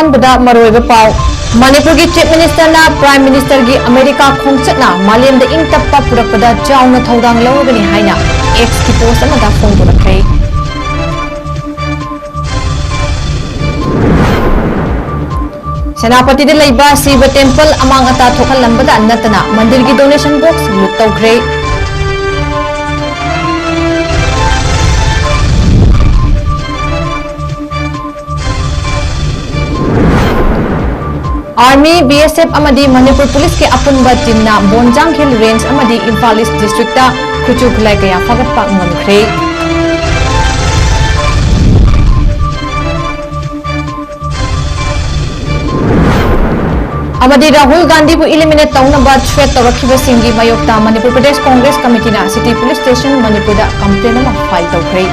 अहंबदा मरोइबा पाव मणिपुर की chief minister ना प्राइम मिनिस्टर की अमेरिका खोंगचना मालेम द इंग तप्पा पुरकपदा चाउना थौदांग लौरगनी हाइना एक्स की पोस्ट अमदा फोंदोरखै सेनापति दे लैबा शिव टेम्पल अमांग अता थोखलंबदा नतना मंदिर की डोनेशन बॉक्स लूट तौख्रे आर्मी बीएसएफ अमदी मणिपुर पुलिस के अपुनबा टीमना बोंजांग हिल रेंज अमदी इम्फाल ईस्ट डिस्ट्रिक्ट 𝐋𝐢𝐯𝐞 फगटपा ngomkhre अमदी राहुल गांधी को इलिमिनेट तौनबा थ्रेट तौरखिबसिंगी मायोक्ता मणिपुर प्रदेश कांग्रेस कमिटीना city police station Manipur complain अमा फाइल तौख्रे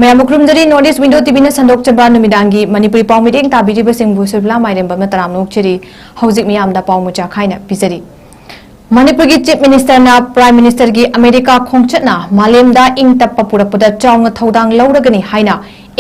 मैमुक्रमदरी नॉर्थ ईस्ट विंडो टीवी संदोक चबा नुमिदांगी मणिपुरी पाव मीटिंग ताबीजिबा सिंबु सुरबला माइरेम्बम तराम नोकचरी हौजिक मियामदा पाव मुचा खाइना पिजरी मणिपुर की चीफ मिनिस्टर ना प्राइम मिनिस्टर की अमेरिका खोंगचना मालेमदा इंग तप्पा पुरकपदा चाउना थौदांग लौरगनी हाइना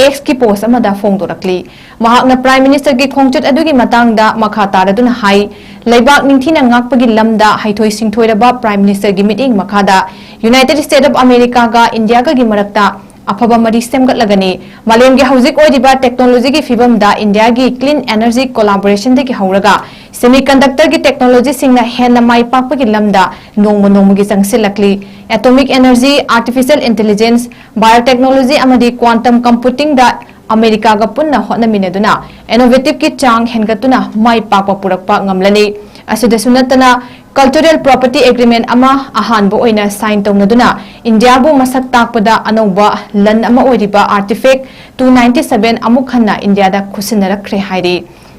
एक्स की पोस्ट अमदा फोंदोरक्ली महाकना प्राइम मिनिस्टर की खोंगचत अदुगी मतांगदा मखा तारदुना हाई लैबाक निंथिना ngakpagi lamda haithoi singthoiraba prime minister की मीटिंग मखादा यूनाइटेड स्टेट ऑफ अमेरिका का इंडिया का मरक्ता अफब मरी सेमगटलगनी मालेम की हौजिक ओइदिबा टेक्नोलॉजी की फिबम दा इंडिया की क्लीन एनर्जी कोलैबोरेशन दे की हौरगा सेमीकंडक्टर की टेक्नोलॉजी सिंगना हेना माई पाकपगी लमदा नोंगमो की संगसिलकली atomic energy artificial intelligence biotechnology अमदी क्वांटम कंप्यूटिंग दा अमेरिका का पुन्ना होनमिनेदुना इनोवेटिव की चांग हेनगतुना माई पाकपा पुरकपा ngamlani असिदसु नतना कल्चरल प्रॉपर्टी एग्रीमेंट अमा अहानबो ओइना साइन तौनदुना इंडिया बु मसक ताकपदा अनौबा लन अमा ओइरिबा आर्टिफैक्ट 297 अमुक हन्ना इंडिया दा खुसिनरखरे हाइरी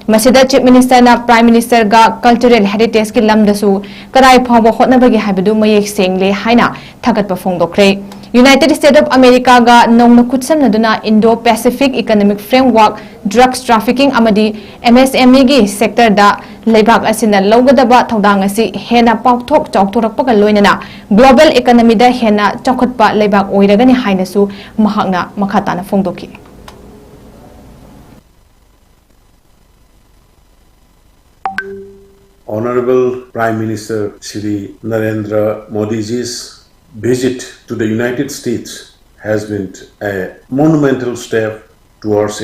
मसिदा चीफ मिनिस्टर ना प्राइम मिनिस्टर गा कल्चरल हेरिटेज की लमदसु कराई फाव होटनबगी हाइबदु मयेक सेंगले हाइना थगतपा फोंदोखरे यूनाइटेड स्टेट ऑफ अमेरिका गा नौन कुत्समनदुना Indo Pacific economic framework drugs trafficking अमदी एमएसएमई की सेक्टर दा लेबाक असिना लौगदबा थौदांग असि हेना पाउथोक चौथोरकपगा लोइनना ग्लोबल इकोनॉमी दा हेना चौखटपा लेबाक ओइरगनि हाइनसु महाकना मखाताना फोंदोखि Honorable Prime Minister Shri Narendra Modi ji's visit to the United States has been a monumental step towards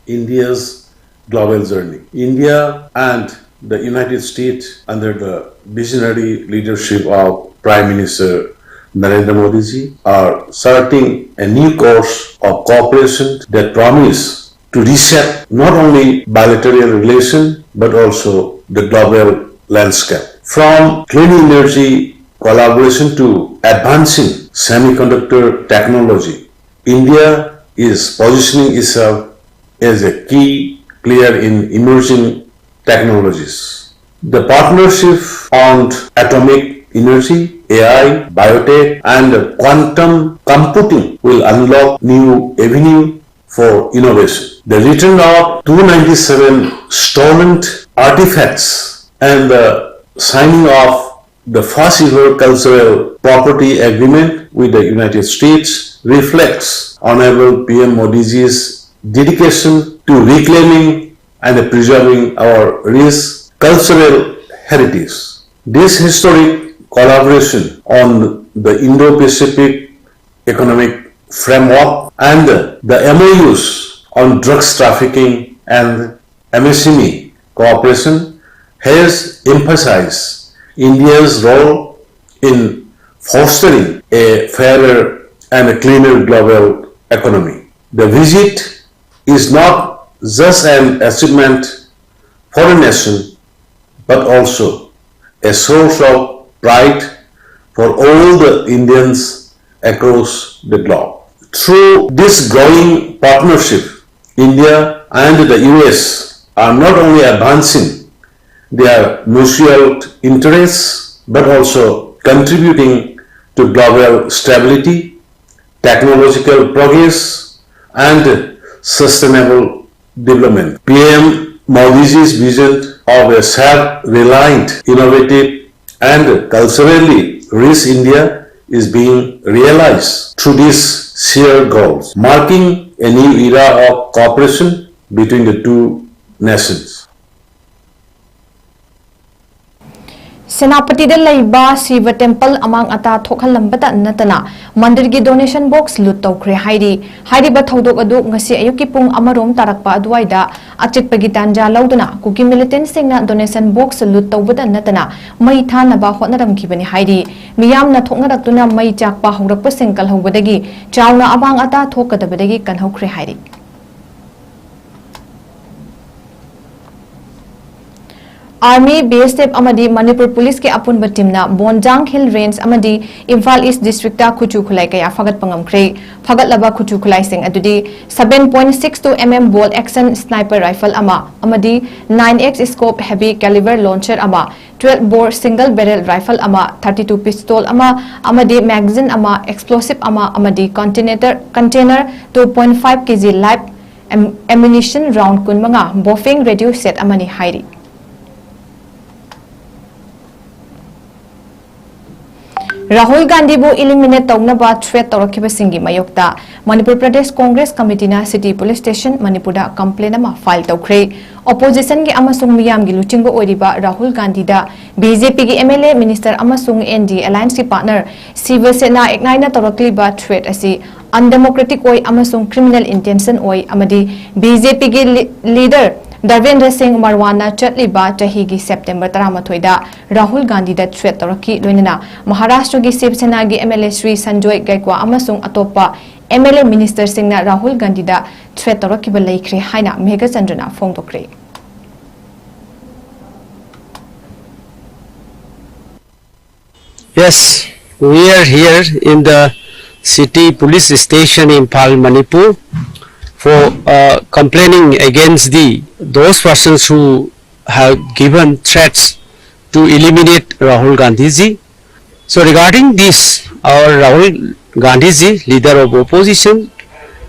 India's global journey. India and the United States, under the visionary leadership of Prime Minister Narendra Modi ji, are charting a new course of cooperation that promise to reshape not only bilateral relations but also the global landscape. From clean energy collaboration to advancing semiconductor technology, India is positioning itself as a key player in emerging technologies. The partnership on atomic energy, AI, biotech and quantum computing will unlock new avenues for innovation. The return of 297 stolen artifacts and the signing of the first ever cultural property agreement with the United States reflects Honorable PM Modi ji's dedication to reclaiming and preserving our rich cultural heritage. This historic collaboration on the Indo-Pacific Economic Framework and the MOUs on drugs trafficking and MSME cooperation has emphasized India's role in fostering a fairer and a cleaner global economy. The visit is not just an achievement for a nation, but also a source of pride for all the Indians across the globe. Through this growing partnership, India and the US are not only advancing their mutual interests, but also contributing to global stability, technological progress, and sustainable development. PM Modi's vision of a self-reliant, innovative and culturally rich India is being realized through these shared goals, marking a new era of cooperation between the two nations. Senapati de Laiba Shiva Temple among ata thokhalambata natana mandir gi donation box lut tawkhre hairi ba thodok adu ngasi ayuki pung amarom tarakpa adwaida achitpagi tanja lauduna kuki militant singna donation box lut tawbada natana mai thana ba hotnaram kibani hairi miyam na thoknaraktuna mai chakpa haurakpa singkal hobadagi chawna amang ata thokadabadagi kanhokre hairi. Army BSF amadi Manipur Police ke apunba teamna Bonjang Hill Range amadi Imphal East District ta 𝐶𝐢𝐯 kaya fagat pangamkhre fagat laba 𝐶𝐢𝐯 sing adudi 7.62 mm bolt action sniper rifle amadi 9x scope heavy caliber launcher 12 bore single barrel rifle 32 pistol amadi magazine explosive amadi container 2.5 kg live ammunition round kunmanga bofing radio set amani hairi. Rahul Gandhi bu eliminate tawnaba threat tawrakhiba singi mayokta Manipur Pradesh Congress Committee na City Police Station Manipur da complaint file tawkhre opposition gi amasung miyam gi luchingba oiriba Rahul Gandhi da BJP gi MLA minister amasung ND alliance ki partner Shiva Sena eknaina tawrakliba threat asi undemocratic oi amasung criminal intention oi amadi BJP gi leader Darvendra Singh Marwana Chatliba Tahigi September 13 da Rahul Gandhi da threat tawraki loinana Maharashtra gi Shiv Sena gi MLA Sri Sanjoy Gaikwa amasung atopa MLA minister singna Rahul Gandhi da threat tawraki ba laikre haina Mega Chandrana phongdokre. Yes, we are here in the city police station in Imphal, Manipur for complaining against those persons who have given threats to eliminate Rahul Gandhi ji. So regarding this, our Rahul Gandhi ji, leader of opposition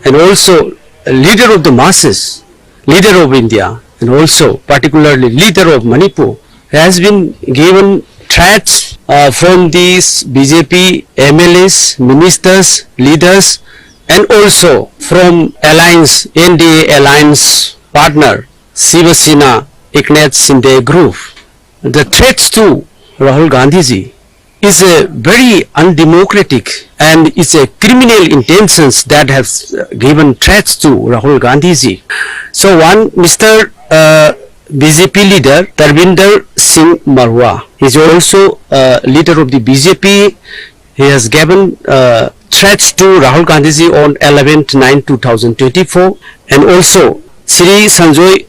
and also leader of the masses, leader of India and also particularly leader of Manipur, has been given threats from these BJP MLAs, ministers, leaders and also from alliance, NDA alliance partner Shiva Sena 𝐸knath group. The threats to Rahul Gandhi ji is a very undemocratic and it's a criminal intentions that have given threats to Rahul Gandhi ji. So one Mr. BJP leader Tarvinder Singh Marwa is also leader of the BJP. He has given threats to Rahul Gandhi ji on 11/9/2024 and also Sri Sanjoy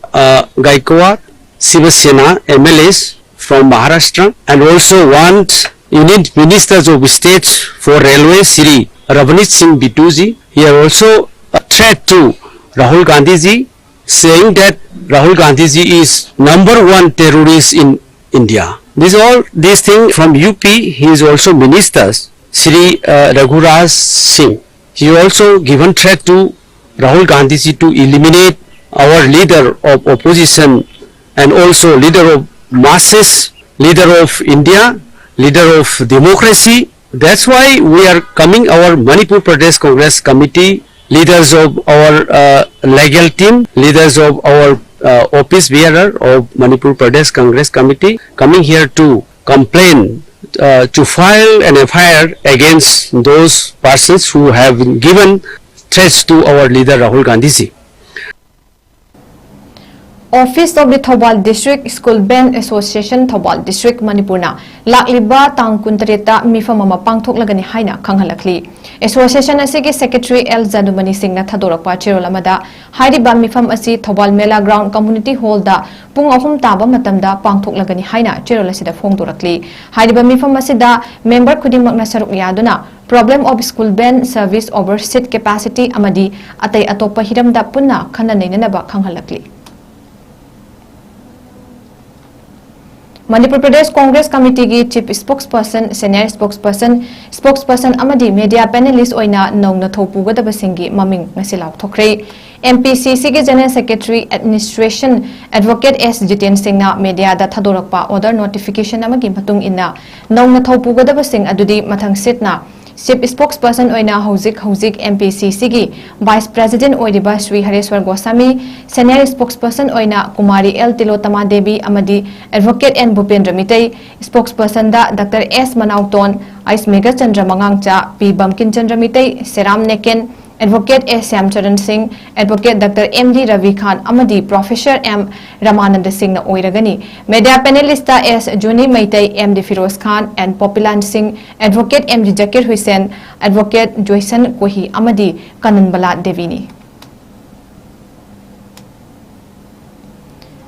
Gaikwa Shiva Sena MLAs from Maharashtra and also one Union Ministers of State for Railway Sri Ravneet Singh Bittu ji. He has also a threat to Rahul Gandhi ji, saying that Rahul Gandhi ji is #1 terrorist in India. These things from UP. He is also ministers. Sri Raghuraj Singh. He also given threat to Rahul Gandhi ji to eliminate our leader of opposition and also leader of masses, leader of India, leader of democracy. That's why we are coming, our Manipur Pradesh Congress Committee, leaders of our legal team, leaders of our office bearer of Manipur Pradesh Congress Committee, coming here to complain to file an FIR against those persons who have been given threats to our leader Rahul Gandhi ji. Office of the Thobal District School Band Association Thobal District Manipurna lakliba tang kuntareta mifam ama pangthoklagani haina khanghalakli. Association asigi Secretary 𝐿 Singh na thadorakpa cherolamada hairiba mifam asi Thobal Mela Ground Community Hall da pung 3 taba matamda pangthoklagani haina cherolasida phongdorakli. Hairiba mifam asida member khudimakna saruk yaduna problem of school band service over seat capacity amadi atai atopa hiramda punna khana nainanaba khanghalakli. Manipur Pradesh Congress Committee ki Chief Spokesperson, Senior Spokesperson amadi media panelist oina nongna thopuga da basingi maming ngasilaw thokre. MPCC ki General Secretary Administration Advocate 𝐶𝐤𝐸𝐷𝗀 media da thadorakpa order notification amagi matung inna nongna thopuga da basing adudi mathang sitna Chief Spokesperson oina 𝗔𝐄𝐯𝐞 MPCC ki Vice President oiriba Sri Hareswar Goswami, Senior Spokesperson oina Kumari L Tilotama Devi amadi Advocate N Bhupendra Mitei, Spokesperson da Dr. S Manauton, Ice Mega Chandra Mangangcha, P Bamkin Chandra Mitei, Seram Neken, Advocate S Syamcharan Singh, Advocate Dr. M D Ravi Khan amadi Professor M Ramananda Singh na oiragani. Media panelista S Juni Maitai, M D Firoz Khan and Popilan Singh, Advocate M D Zakir Hussain, Advocate Joyson Kohi amadi Kananbala Devini.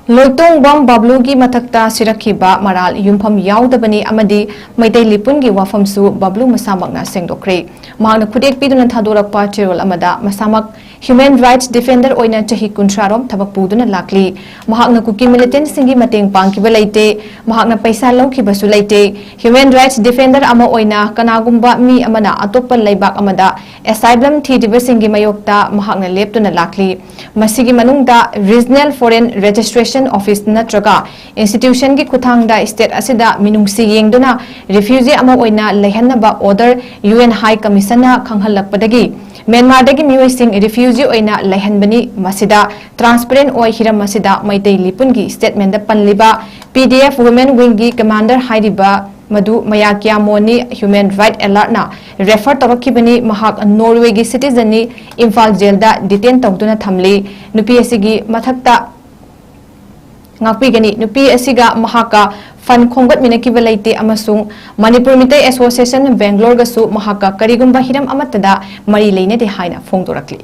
Loitong bam bablu gi mathakta sirakhiba maral yumpham yaudabani amadi maitai lipun gi wafam su bablu masamak na sengdokre mahakna khudek piduna thadorakpa cherol amada masamak Human Rights Defender oina chahi kuntrarom thabak puduna lakli mahakna kuki militant singi mateng pangkiba leite mahakna paisa lawkhiba su leite Human Rights Defender ama oina kanagumba mi amana atoppa leibak amada asylum thidiba singi mayokta mahakna leptuna lakli masigi manungda Regional Foreign Registration Office natraga institution gi kuthangda state asida minungsi yengduna refugee ama oina lehanaba order UN High Commission na khanghalakpadagi Myanmar dagi mioi sing refugee oina lehanbani masida transparent oi hiram masida maitai lipun gi statement da panliba PDF Women Wing gi commander hairiba madu mayakya moni Human Right Alert na refer tawakibani mahak Norway gi citizen ni Imphal jail da detain tawduna thamli nupi asigi mathakta ngakpigani nupi asiga mahaka fan khongat minakiba leite amasung Manipur Mitai Association Bangalore gasu mahaka karigumba hiram amatada mari leine de haina phongdorakli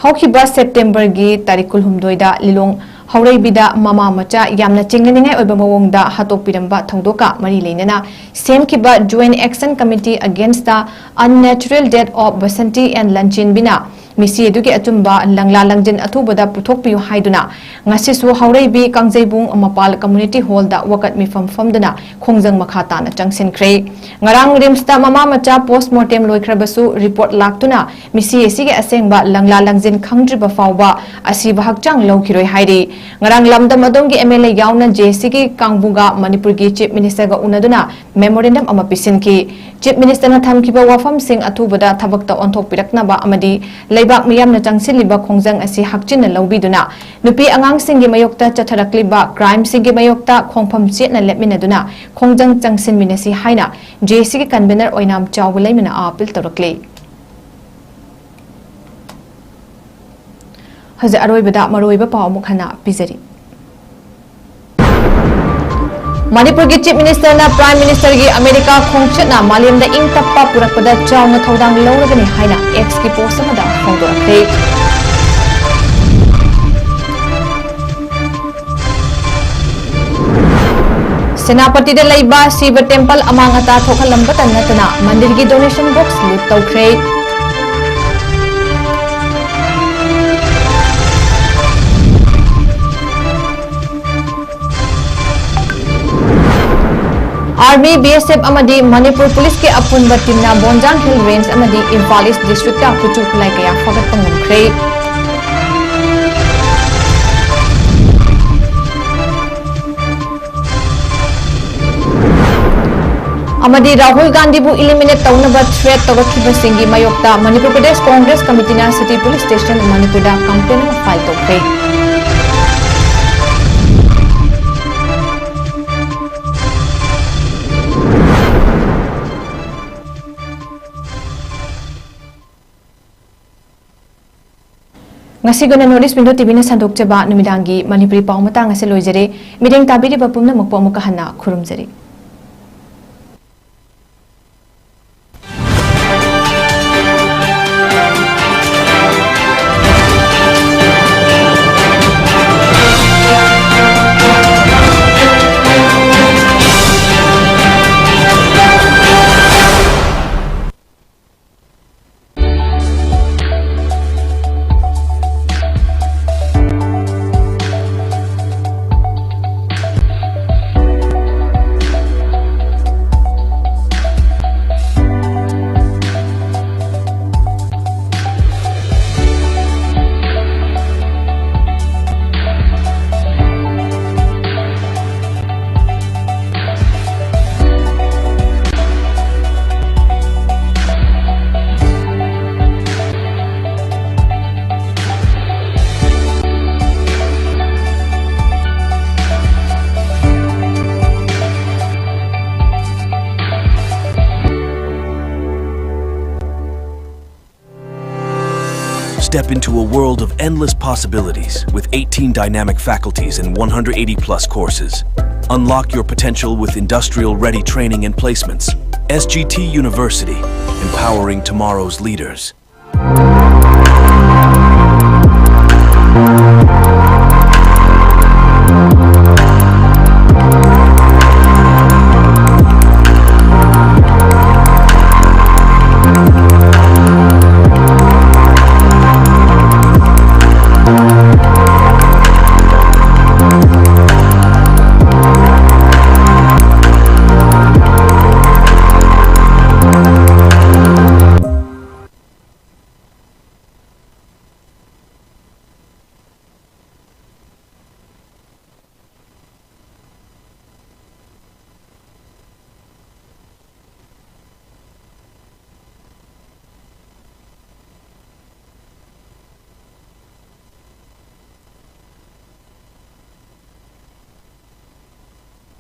Haukiba September gi tarikul humdoida lilong Haureibida mama macha yamna chingningai oiba mawongda hatokpiramba thongdoka mari leinana semkiba Joint Action Committee Against the Unnatural Death of Basanti and Lanchin Bina misi eduki atumba langla langjin athubada puthokpiyu haiduna ngasisu haureibi kangjeibung mapal community hall da wakat mifam famdana khongjang makhata na changsinkhre ngarang rimsta mama macha postmortem loikhrabasu report laktuna misi esige asengba langla langjin khangdriba fawba asiba hakchang lokhiroi hairi ngarang lamdam adongi MLA yauna JC kangbunga Manipur gi chief minister ga unaduna memorandum ama pisinki chief minister na thamkiba wafam sing athubada thabakta onthok piraknaba amadi leibak miyam na changsiliba khongjang asi hakchin na lobiduna nupi angang singi mayokta chatharakliba crime singi mayokta khongpham chet na lepminaduna khongjang changsin minasi haina JC ki convener oinam chawlai mina apil torakle haja aroibada maroiba pawmuk hana pizari Manipur ki Chief Minister na Prime Minister ki America khongchatna malemda ingtappa purakpada chawna thodang lawragani haina X ki post amada phongdorakre Senapati da laiba Shiva Temple amangata thokhalambata natana mandir ki donation box lut tawkhre Army BSF amadi Manipur Police ke apunba timna Bonjang Hill Range amadi Imphal East District ta kuchu khulai kaya fagat pangumkhre amadi Rahul Gandhi bu eliminate tawnaba threat tawakhiba singi mayokta Manipur Pradesh Congress Committee na City Police Station Manipur da complaint file tawkhre Ngasi guna notice window TV na sandok chaba numidangi Manipuri paw matang ase loijare mideng tabiri bapumna mukpa mukahana khurumjari Step into a world of endless possibilities with 18 dynamic faculties and 180+ courses. Unlock your potential with industrial-ready training and placements. SGT University, empowering tomorrow's leaders.